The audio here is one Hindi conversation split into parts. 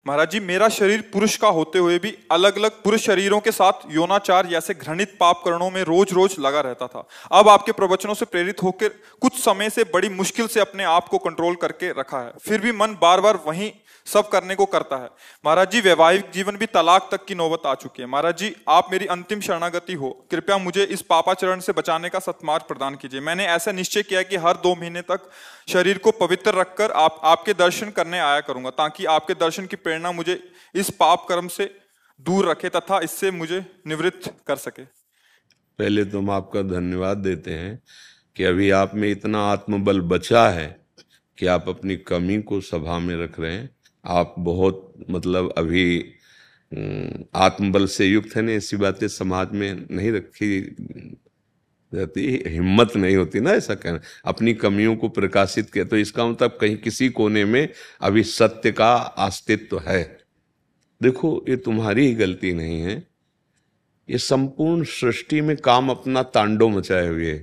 महाराज जी, मेरा शरीर पुरुष का होते हुए भी अलग अलग पुरुष शरीरों के साथ यौनाचार जैसे घृणित पाप कर्णों में रोज रोज लगा रहता था। अब आपके प्रवचनों से प्रेरित होकर कुछ समय से बड़ी मुश्किल से अपने आप को कंट्रोल करके रखा है, फिर भी मन बार बार वही सब करने को करता है। महाराज जी, वैवाहिक जीवन भी तलाक तक की नौबत आ चुकी है। महाराज जी, आप मेरी अंतिम शरणागति हो, कृपया मुझे इस पापाचरण से बचाने का सत्मार्ग प्रदान कीजिए। मैंने ऐसा निश्चय किया कि हर 2 महीने तक शरीर को पवित्र रखकर आपके दर्शन करने आया करूंगा, ताकि आपके दर्शन की प्रेरणा मुझे इस पाप कर्म से दूर रखे तथा इससे मुझे निवृत्त कर सके। पहले तो हम आपका धन्यवाद देते हैं कि अभी आप में इतना आत्मबल बचा है कि आप अपनी कमी को सभा में रख रहे हैं। आप बहुत मतलब अभी आत्मबल से युक्त है ना, ऐसी बातें समाज में नहीं रखी जाती, हिम्मत नहीं होती ना ऐसा कहना, अपनी कमियों को प्रकाशित किया। तो इसका मतलब कहीं किसी कोने में अभी सत्य का अस्तित्व है। देखो, ये तुम्हारी ही गलती नहीं है, ये संपूर्ण सृष्टि में काम अपना तांडव मचाए हुए।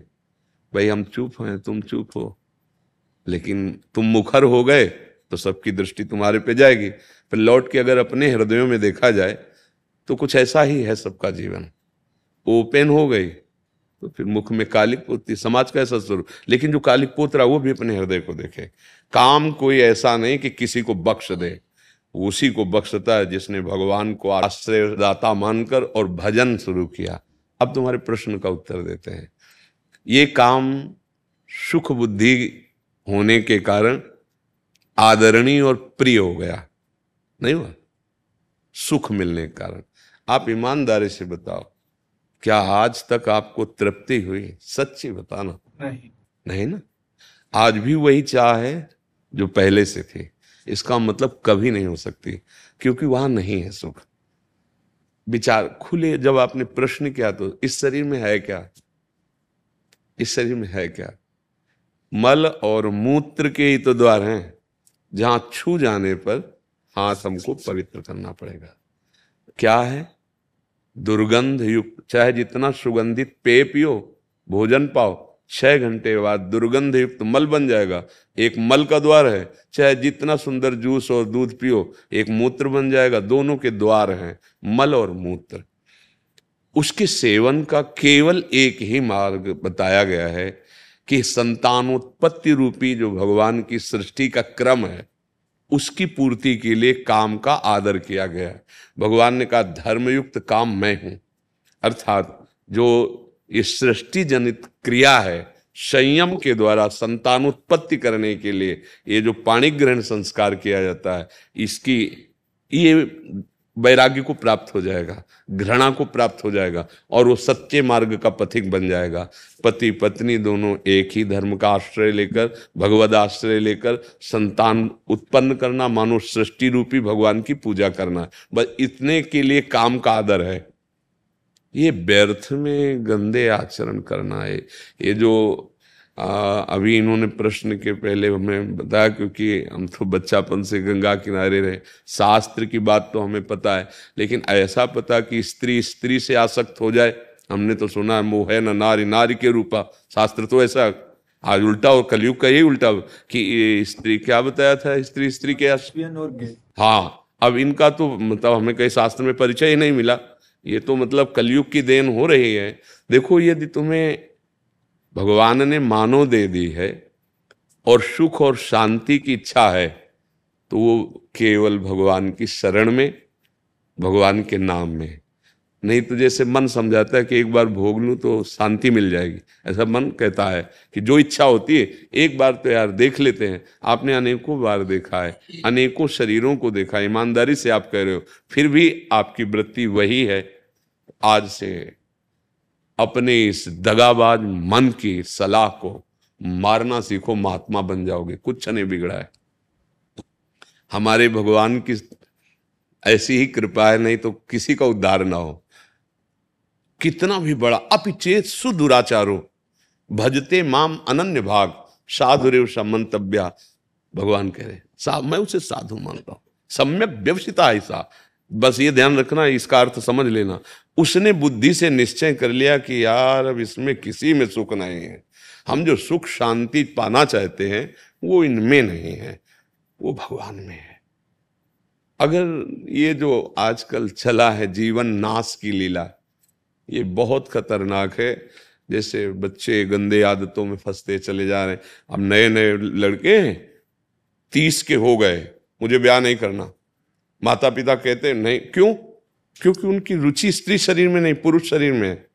भाई हम चुप हैं, तुम चुप हो, लेकिन तुम मुखर हो गए तो सबकी दृष्टि तुम्हारे पे जाएगी। फिर लौट के अगर अपने हृदयों में देखा जाए तो कुछ ऐसा ही है सबका जीवन। ओपन हो गई तो फिर मुख में कालिक पोती, समाज का ऐसा स्वरूप। लेकिन जो कालिक पोत रहा वो भी अपने हृदय को देखे। काम कोई ऐसा नहीं कि किसी को बख्श दे, उसी को बख्शता है जिसने भगवान को आश्रयदाता मानकर और भजन शुरू किया। अब तुम्हारे प्रश्न का उत्तर देते हैं। ये काम सुख बुद्धि होने के कारण आदरणीय और प्रिय हो गया, नहीं हुआ? सुख मिलने के कारण। आप ईमानदारी से बताओ, क्या आज तक आपको तृप्ति हुई? सच्ची बताना। नहीं ना? आज भी वही चाह है जो पहले से थी। इसका मतलब कभी नहीं हो सकती, क्योंकि वहां नहीं है सुख। विचार खुले, जब आपने प्रश्न किया तो इस शरीर में है क्या? इस शरीर में है क्या? मल और मूत्र के ही तो द्वार हैं, जहां छू जाने पर हाथ हमको पवित्र करना पड़ेगा। क्या है? दुर्गंध युक्त, चाहे जितना सुगंधित पेय पियो, भोजन पाओ, 6 घंटे बाद दुर्गंध युक्त मल बन जाएगा। एक मल का द्वार है। चाहे जितना सुंदर जूस और दूध पियो, एक मूत्र बन जाएगा। दोनों के द्वार हैं, मल और मूत्र। उसके सेवन का केवल एक ही मार्ग बताया गया है कि संतानोत्पत्ति रूपी जो भगवान की सृष्टि का क्रम है, उसकी पूर्ति के लिए काम का आदर किया गया है। भगवान ने कहा धर्मयुक्त काम मैं हूं, अर्थात जो इस सृष्टि जनित क्रिया है, संयम के द्वारा संतानोत्पत्ति करने के लिए ये जो पाणी ग्रहण संस्कार किया जाता है, इसकी ये वैराग्य को प्राप्त हो जाएगा, घृणा को प्राप्त हो जाएगा, और वो सच्चे मार्ग का पथिक बन जाएगा। पति पत्नी दोनों एक ही धर्म का आश्रय लेकर, भगवद आश्रय लेकर संतान उत्पन्न करना, मानो सृष्टि रूपी भगवान की पूजा करना। बस इतने के लिए काम का आदर है। ये व्यर्थ में गंदे आचरण करना है। ये जो अभी इन्होंने प्रश्न के पहले हमें बताया, क्योंकि हम तो बच्चापन से गंगा किनारे रहे, शास्त्र की बात तो हमें पता है, लेकिन ऐसा पता कि स्त्री स्त्री से आसक्त हो जाए, हमने तो सुना है मोह है न नारी नारी के रूपा। शास्त्र तो ऐसा आज उल्टा, और कलयुग का यही उल्टा कि स्त्री, क्या बताया था, स्त्री स्त्री के हाँ, अब इनका तो मतलब हमें कहीं शास्त्र में परिचय ही नहीं मिला। ये तो मतलब कलयुग की देन हो रही है। देखो, यदि तुम्हें भगवान ने मानव दे दी है और सुख और शांति की इच्छा है, तो वो केवल भगवान की शरण में, भगवान के नाम में। नहीं तो जैसे मन समझाता है कि एक बार भोग लूं तो शांति मिल जाएगी, ऐसा मन कहता है कि जो इच्छा होती है एक बार तो यार देख लेते हैं। आपने अनेकों बार देखा है, अनेकों शरीरों को देखा है, ईमानदारी से आप कह रहे हो, फिर भी आपकी वृत्ति वही है। आज से अपने इस दगाबाज मन की सलाह को मारना सीखो, महात्मा बन जाओगे। कुछ नहीं बिगड़ा है। हमारे भगवान की ऐसी ही कृपा है, नहीं तो किसी का उद्धार ना हो। कितना भी बड़ा अपिचेत सुदुराचारो भजते माम अनन्य भाग साधुरेव समंतव्या, भगवान कह रहे मैं उसे साधु मानता हूं, सम्यक व्यवसिता ऐसा। बस ये ध्यान रखना, इसका अर्थ समझ लेना। उसने बुद्धि से निश्चय कर लिया कि यार अब इसमें किसी में सुख नहीं है। हम जो सुख शांति पाना चाहते हैं वो इनमें नहीं है, वो भगवान में है। अगर ये जो आजकल चला है जीवन नाश की लीला, ये बहुत खतरनाक है। जैसे बच्चे गंदे आदतों में फंसते चले जा रहे हैं। अब नए नए लड़के 30 के हो गए, मुझे ब्याह नहीं करना, माता पिता कहते नहीं, क्यों? क्योंकि उनकी रुचि स्त्री शरीर में नहीं, पुरुष शरीर में है।